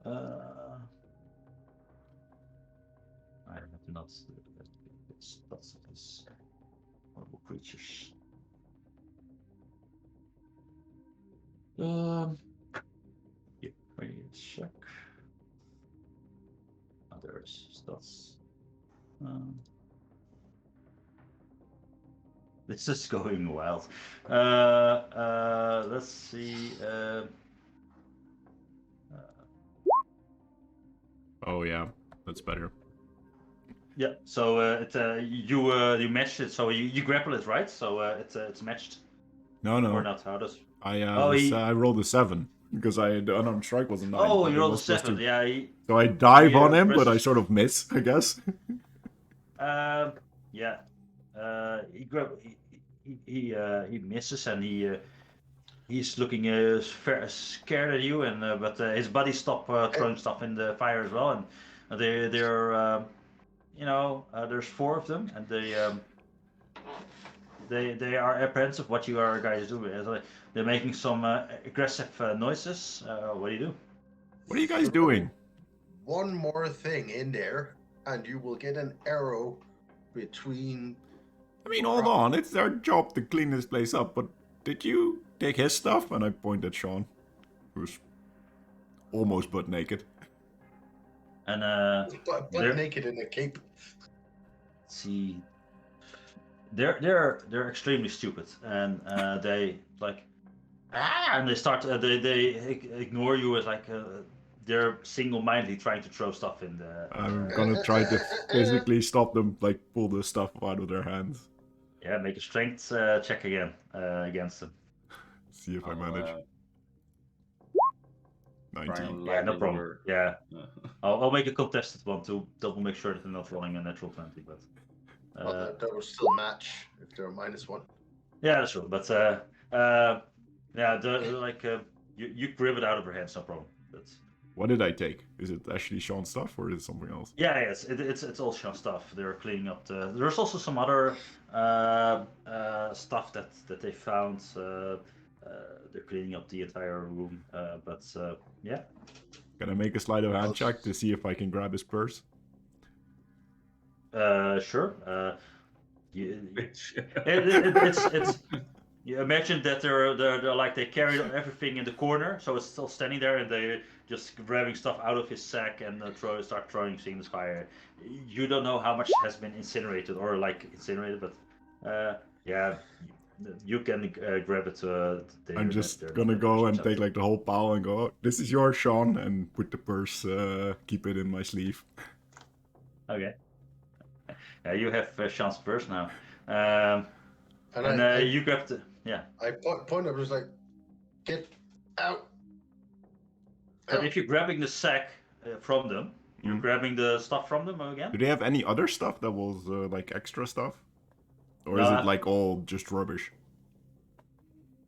I have to not lots of these horrible creatures. Yeah, wait a sec. Oh, there's stats. This is going wild. Let's see. Oh yeah, that's better. Yeah. So you matched it. So you grapple it, right? So it's matched No, or no. not? How does? I Oh, I rolled a 7 because the unarmed strike was a 9. Oh, but you it rolled a was plus 7. 2. Yeah. So I dive Yeah, on him, but I presses- sort of miss, I guess. Yeah. He misses and he's looking scared at you, and but his buddies stop throwing stuff in the fire as well, and they're there's 4 of them, and they are apprehensive what you guys do. They're making some aggressive noises. What do you do? What are you guys doing? One more thing in there, and you will get an arrow between. I mean, hold on. It's their job to clean this place up, but did you take his stuff? And I point at Sean, who's almost butt naked. And Butt There- naked in a cape. see, they're extremely stupid, and they like and they start they ignore you as like they're single-mindedly trying to throw stuff in the. I'm gonna try to physically stop them, like pull the stuff out of their hands. Yeah, make a strength check again against them. See if I I'll, manage. try 19. and Yeah, no lightning problem. lure. Yeah, Uh, I'll make a contested one to double make sure that they're not rolling a natural 20. But Well, that would still match if they're -1. yeah, that's true. But yeah, you grab it out of her hands, no problem. That's What did I take? Is it actually Sean's stuff or is it something else? yeah, yes, it's all Sean stuff. They're cleaning up the. There's also some other stuff that they found. They're cleaning up the entire room. But yeah, Can I make a sleight of hand check to see if I can grab his purse? sure. bitch. It's you imagine that they're like they carry everything in the corner, so it's still standing there, and they just grabbing stuff out of his sack and start throwing things in the sky. You don't know how much has been incinerated or like incinerated, but yeah, you can grab it. I'm just gonna go and take like the whole pile and go, oh, this is yours, Sean, and put the purse, keep it in my sleeve. Okay. You have Sean's purse now. And You grabbed the, yeah. I point up, just like, get out. But if you're grabbing the sack from them, you're Mhm. grabbing the stuff from them again. Do they have any other stuff that was like extra stuff? Or is No, it like all just rubbish?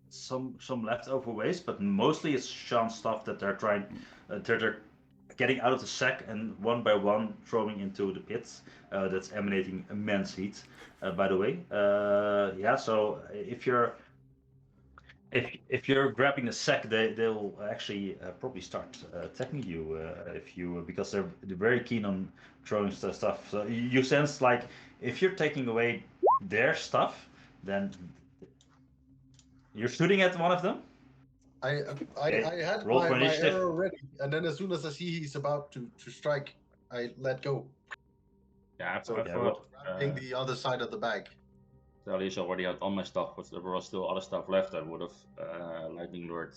Some leftover waste, but mostly it's Sean's stuff that they're trying, they're getting out of the sack and one by one throwing into the pits. That's emanating immense heat. By the way, yeah. So if you're grabbing the sack, they'll actually probably start attacking you because they're very keen on throwing stuff. So you sense like if you're taking away their stuff, then you're shooting at one of them. I had roll for my initiative. arrow ready, and then as soon as I see he's about to strike, I let go. Yeah, I So thought grabbing the other side of the bag. Tallius already had all my stuff, but there was still other stuff left. I would have lightning lured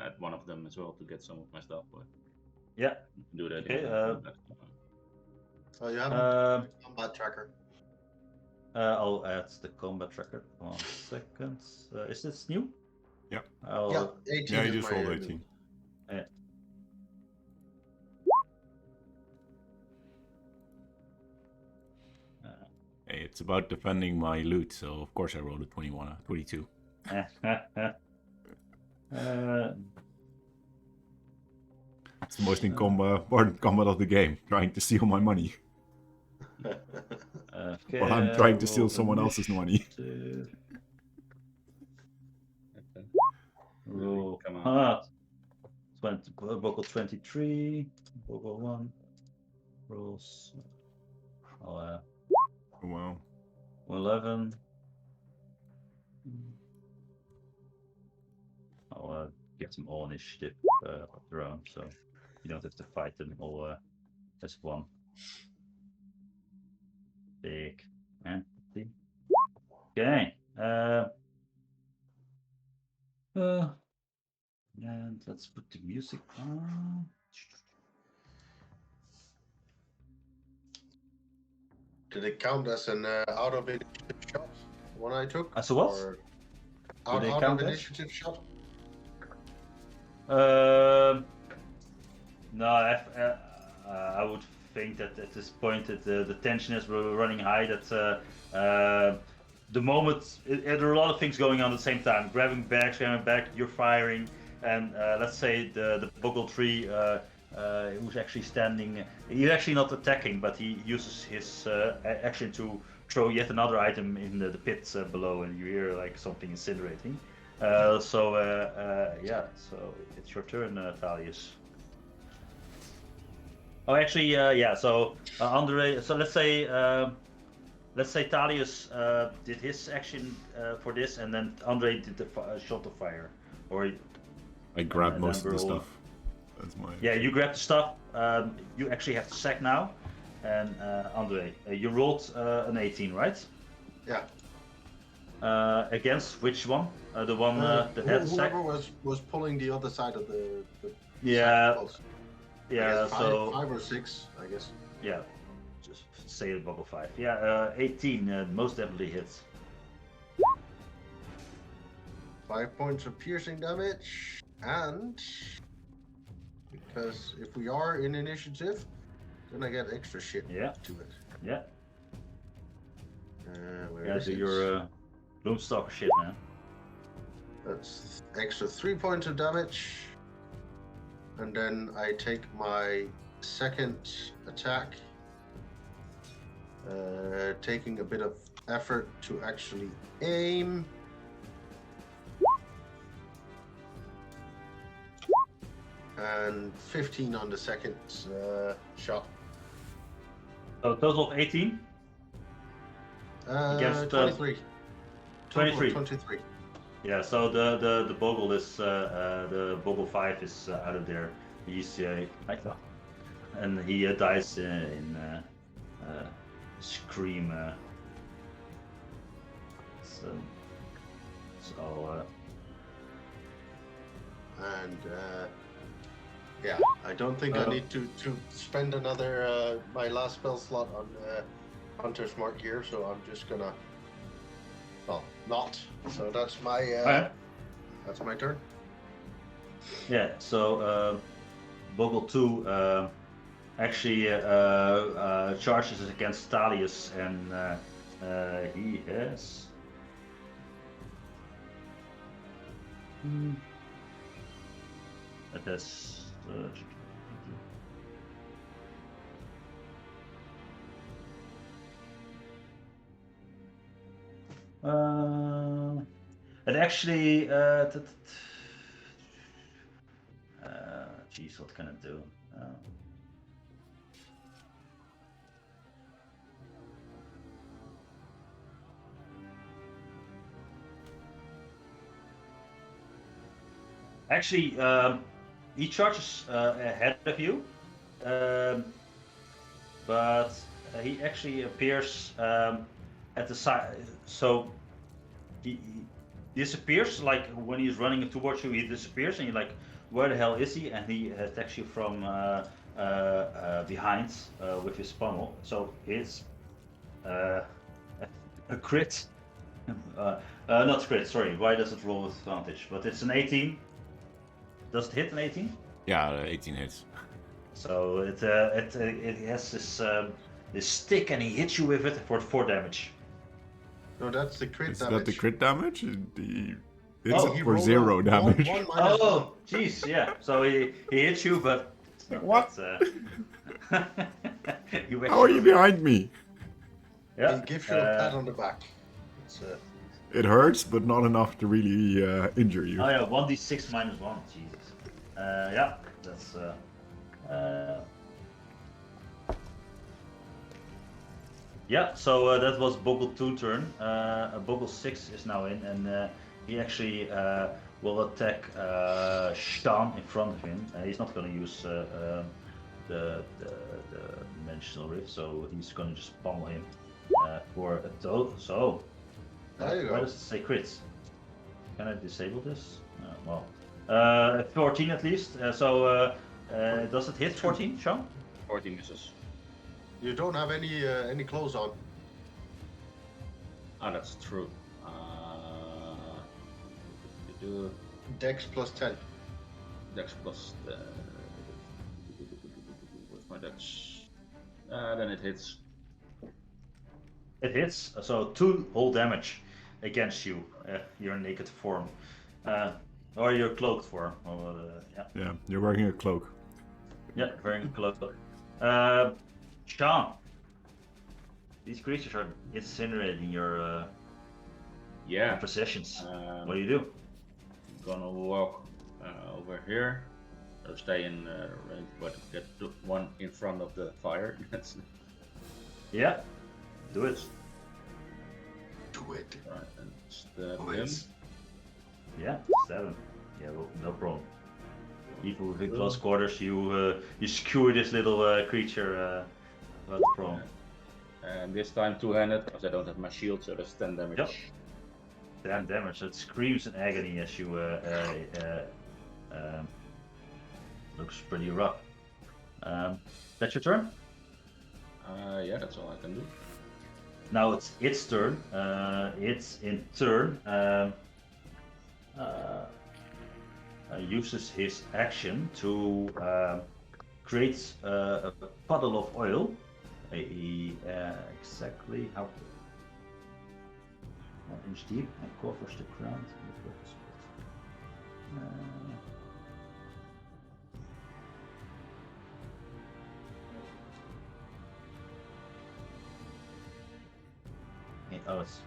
at one of them as well to get some of my stuff. But Yeah. do that. Okay, Oh, you have Um, a combat tracker. I'll add the combat tracker. 1 second. Is this new? Yeah. Yeah, 18. Yeah, is you just my, rolled 18. Hey, it's about defending my loot, so of course I rolled a 22. It's the most important combat of the game, trying to steal my money. Okay, While I'm trying to steal roll someone else's money. initiative. Okay. Roll Come on. hard. 20, vocal 23, vocal 1. Rolls. Oh, Wow. 11. I'll get them all initiative of their own, so you don't have to fight them all as one. Big entity. Okay. And let's put the music on. Did it count as an out of initiative shot? The one I took? As a what? Or they out count of as? initiative shot? No, I would think that at this point that the tension is running high. That the moment there are a lot of things going on at the same time. Grabbing bags, you're firing, and let's say the Boggle tree who's actually standing. He's actually not attacking, but he uses his action to throw yet another item in the pit below, and you hear like something incinerating. Yeah, so it's your turn, Thalius. Oh, actually, yeah. So Andre. So let's say Thalius did his action for this, and then Andre did the shot of fire, or I grabbed most of the roll. stuff. That's my. Yeah, you grab the stuff. You actually have the sack now, and Andre, you rolled an 18, right? Yeah. Against which one? The one that had the sack. Whoever was pulling the other side of the Yeah. sack close. I Yeah. guess So 5 or 6, I guess. yeah, just say the bubble 5. Yeah, 18 most definitely hits. 5 points of piercing damage, and because if we are in initiative, then I get extra shit Yeah. to it. Yeah. Where Yeah, is do it? your Bloomstalker shit, man. That's extra 3 points of damage. And then I take my second attack, taking a bit of effort to actually aim. And 15 on the second shot. So total of 18. Against, 23. Total of 23. 23. Yeah, so the Bogle is the Bogle 5 is out of there. He's and he dies in scream. And yeah, I don't think I need to spend another my last spell slot on Hunter's Mark here, so I'm just gonna not. So that's my that's my turn. Yeah, so Bogle 2 actually charges against Thalius, and he has. It has. It actually. Jeez, what can it do? Actually, he charges ahead of you, but he actually appears at the side. So he disappears. Like when he's running towards you, he disappears, and you're like, "Where the hell is he?" And he attacks you from behind with his pommel. So it's a crit. Not crit. Sorry. Why does it roll with advantage? But it's an 18. Does it hit an 18? Yeah, 18 hits. So it has this stick, and he hits you with it for 4 damage. No, that's the crit Is damage. that the crit damage? He hits Oh, it He for rolled 0 a damage. one minus Oh, jeez, yeah. So he hits you, but What? you How are you behind me? Yeah. He gives you a pat on the back. It's, It hurts, but not enough to really injure you. Oh yeah, 1d6 minus 1. Jesus. Yeah, that's. Yeah, so that was Bogle 2 turn. Bogle 6 is now in, and he actually will attack Sean in front of him. He's not going to use the dimensional rift, so he's going to just pummel him for a total. So, There you why go. does it say crits? Can I disable this? Well, 14 at least. Does it hit 14, Sean? 14 misses. You don't have any clothes on. Ah, that's true. Do Dex plus 10. Dex plus. What's my Dex? Then it hits. It hits, so 2 whole damage against you, your naked form. Or your cloaked form. Yeah. Yeah, you're wearing a cloak. Yeah, wearing a cloak. Sean, these creatures are incinerating your Yeah. possessions. Um, What do you do? Gonna walk over here. So stay in range, but get the one in front of the fire. That's Yeah, do it. Do it. right. And stab Do him. it. Yeah, 7. Yeah, well, no problem. Even within close quarters, you skewer this little creature without a problem. And this time two-handed because I don't have my shield, so that's 10 damage. Yep. 10 damage. It screams in agony as you looks pretty rough. That's your turn. Yeah, that's all I can do. Now it's its turn. It's in turn. uses his action to create a puddle of oil. Exactly how 1 inch deep and covers the ground. Oh, it's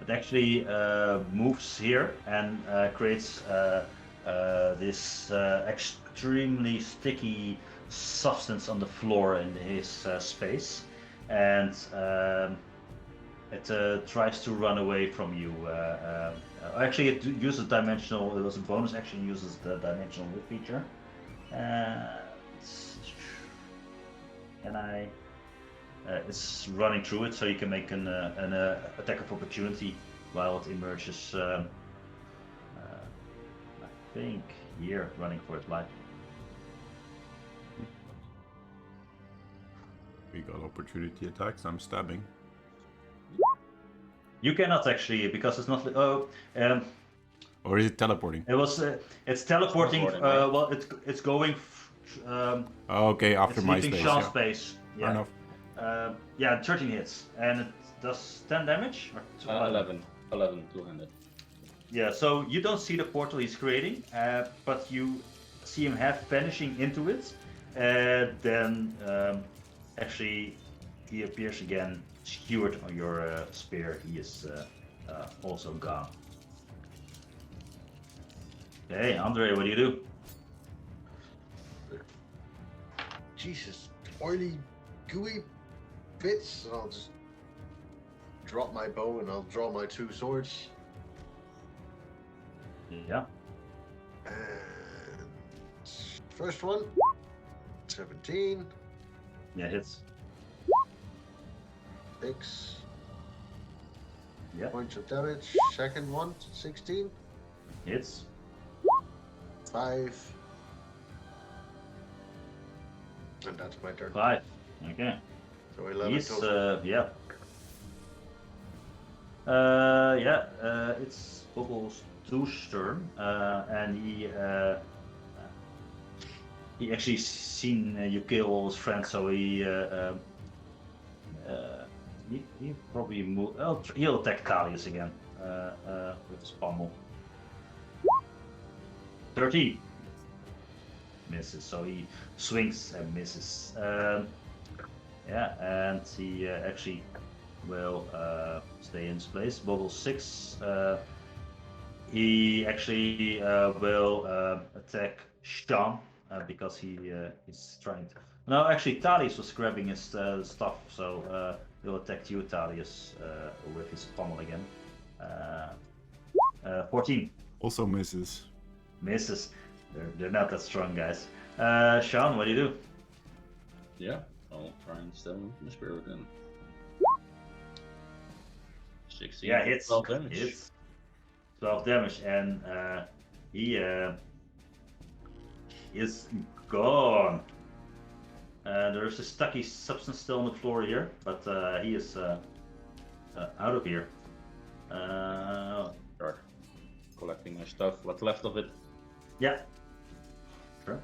it actually moves here and creates this extremely sticky substance on the floor in his space, and it tries to run away from you. Actually, it uses dimensional. It was a bonus action. Uses the dimensional whip feature. Can I? It's running through it, so you can make an attack of opportunity while it emerges. I think here, running for its life. We got opportunity attacks. I'm stabbing. You cannot actually, because it's not. Or is it teleporting? It was. It's teleporting. Teleporting, right? Well, it's going. Okay, after it's my leaving space. Sean's Yeah. space. Fair Yeah. enough. Yeah, 13 hits, and it does 10 damage. Or 11 200. Yeah, so you don't see the portal he's creating, but you see him half vanishing into it, and then actually he appears again, skewered on your spear. He is also gone. Hey, Andre, what do you do? Jesus, oily, gooey bits. And I'll just drop my bow and I'll draw my 2 swords. Yeah, And first one, 17, yeah, hits. 6 Yeah, points of damage. Second one, 16, hits. 5. And that's my turn. 5. Okay. So 11 He's total. yeah. It's Bubbles' 2's turn, and he actually seen you kill all his friends, so he probably move. Oh, he'll attack Kalius again with his pommel. 13 misses, so he swings and misses. Yeah, and he actually will stay in his place. Bubble 6. He actually will attack Sean because he is trying to. No, actually, Thalius was grabbing his stuff, so he'll attack you, Thalius, with his pommel again. 14 Also misses. misses. They're not that strong, guys. Sean, what do you do? Yeah, I'll try and stab him from the spirit then. 16. Yeah, hits. 12 damage. Hits. 12 damage, and he is gone. There's a stucky substance still on the floor here, but he is out of here. Start collecting my stuff. What's left of it? Yeah. Sure.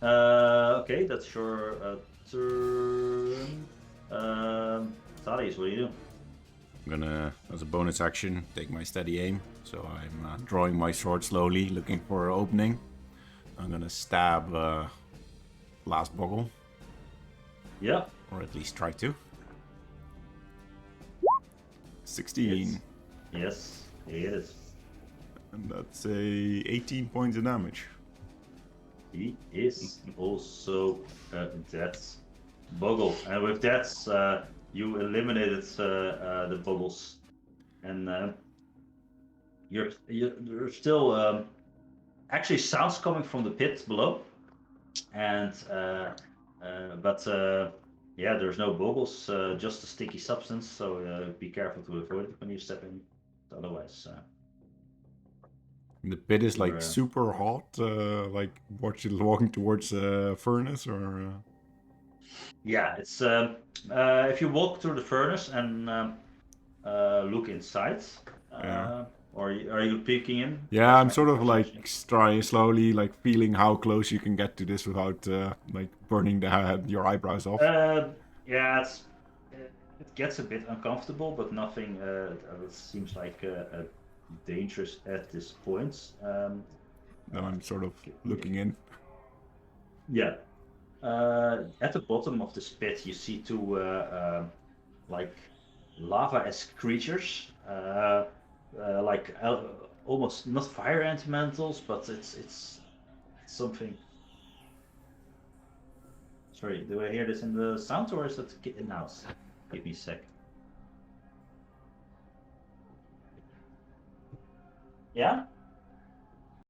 Okay, that's your turn. Thaddeus, what do you do? I'm gonna, as a bonus action, take my steady aim. So I'm drawing my sword slowly, looking for an opening. I'm gonna stab last Boggle, Yeah. or at least try to. 16, Yes, it is. and that's a 18 points of damage. He is also dead. Boggle, and with that, you eliminated the Boggles, and you're still actually sounds coming from the pit below, and but yeah, there's no Boggles, just a sticky substance. So be careful to avoid it when you step in. Otherwise, The pit is like You're, super hot, like walking towards a furnace, or Yeah, it's if you walk through the furnace and look inside, Yeah. are you peeking in? Yeah, I'm sort of like Perception? trying slowly, like feeling how close you can get to this without like burning your eyebrows off. Yeah, it gets a bit uncomfortable, but nothing seems like dangerous at this point. Then I'm sort of Okay, looking in. yeah. At the bottom of this pit, you see two like lava-esque creatures, like almost not fire elementals, but it's something. Sorry, do I hear this in the sound or is that in house? Give me a sec. Yeah.